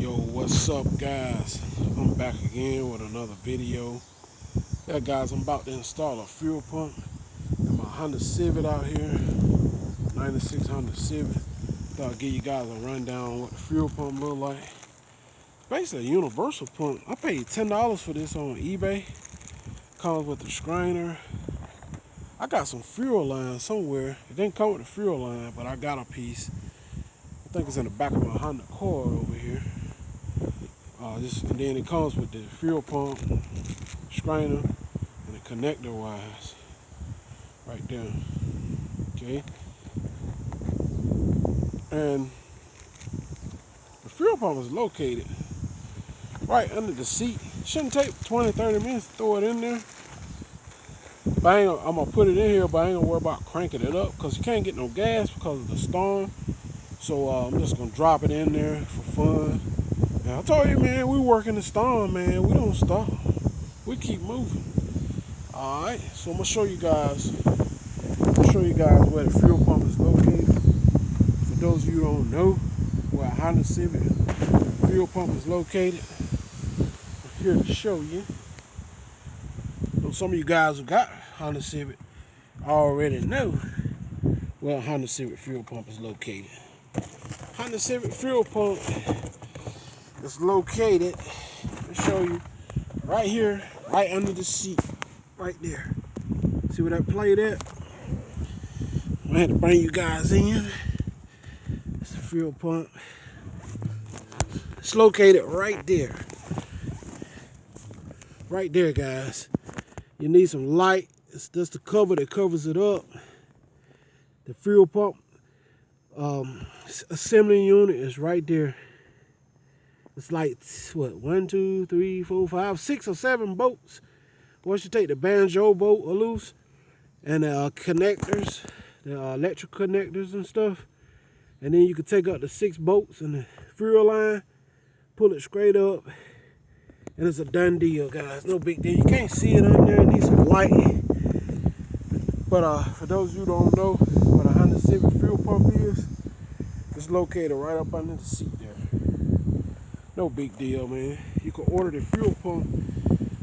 Yo, what's up, guys? I'm back again with another video. Yeah, guys, I'm about to install a fuel pump in my Honda Civic out here, 96 Honda Civic. Thought I'd give you guys a rundown on what the fuel pump look like. Basically a universal pump. I paid $10 for this on eBay. Comes with the strainer. I got some fuel line somewhere. It didn't come with the fuel line, but I got a piece. I think it's in the back of my Honda Accord over here. And then it comes with the fuel pump, strainer, and the connector wires right there. Okay. And the fuel pump is located right under the seat. Shouldn't take 20-30 minutes to throw it in there. But I'm gonna put it in here, but I ain't gonna worry about cranking it up because you can't get no gas because of the storm. So I'm just gonna drop it in there for fun. And I told you, man, we work in the storm, man. We don't stop. We keep moving. All right. So I'm gonna show you guys. Where the fuel pump is located. For those of you who don't know where a Honda Civic fuel pump is located, I'm here to show you. So some of you guys who got Honda Civic already know where a Honda Civic fuel pump is located. Honda Civic fuel pump is located, let me show you, right here, right under the seat, right there. See where that plate at? I had to bring you guys in. It's the fuel pump. It's located right there. Right there, guys. You need some light. It's just the cover that covers it up. The fuel pump assembly unit is right there. It's like, what, 1, 2, 3, 4, 5, 6 or 7 bolts. Once you take the banjo bolt loose and the connectors, the electric connectors and stuff, and then you can take out the 6 bolts and the fuel line, pull it straight up, and it's a done deal, guys. No big deal. You can't see it under there. It needs some light. But for those of you who don't know what a Honda Civic fuel pump is, it's located right up under the seat there. No big deal, man. You can order the fuel pump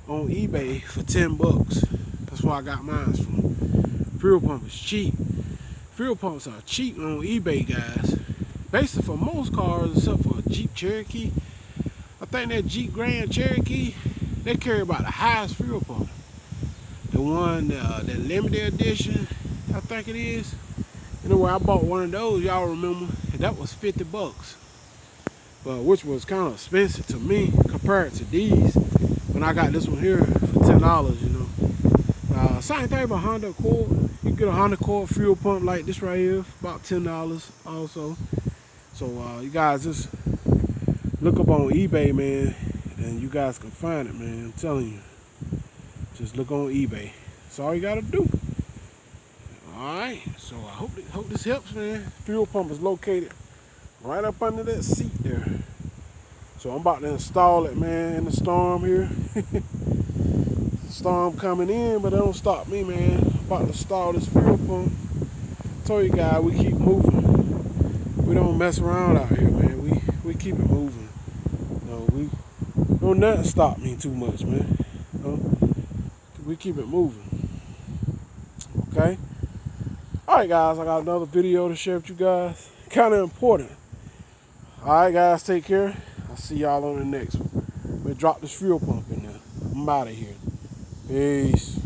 on eBay for $10. That's where I got mine from. Fuel pump is cheap. Fuel pumps are cheap on eBay, guys. Basically for most cars, except for a Jeep Cherokee. I think that Jeep Grand Cherokee, they carry about the highest fuel pump. The one, the limited edition, I think it is. Anyway, I bought one of those, y'all remember, and that was $50. Which was kind of expensive to me compared to these. When I got this one here for $10, you know. Same thing about Honda Accord. You can get a Honda Accord fuel pump like this right here for about $10 also. So you guys just look up on eBay, man, and you guys can find it, man. I'm telling you. Just look on eBay. That's all you gotta do. Alright, so I hope this helps, man. Fuel pump is located right up under that seat there. So I'm about to install it, man, in the storm here. Storm coming in, but it don't stop me, man. I'm about to install this fuel pump. I told you guys, we keep moving. We don't mess around out here, man. We keep it moving. Don't nothing stop me too much, man. We keep it moving. Okay? Alright, guys, I got another video to share with you guys. Kind of important. Alright, guys, take care. I'll see y'all on the next one. We'll drop this fuel pump in there. I'm out of here. Peace.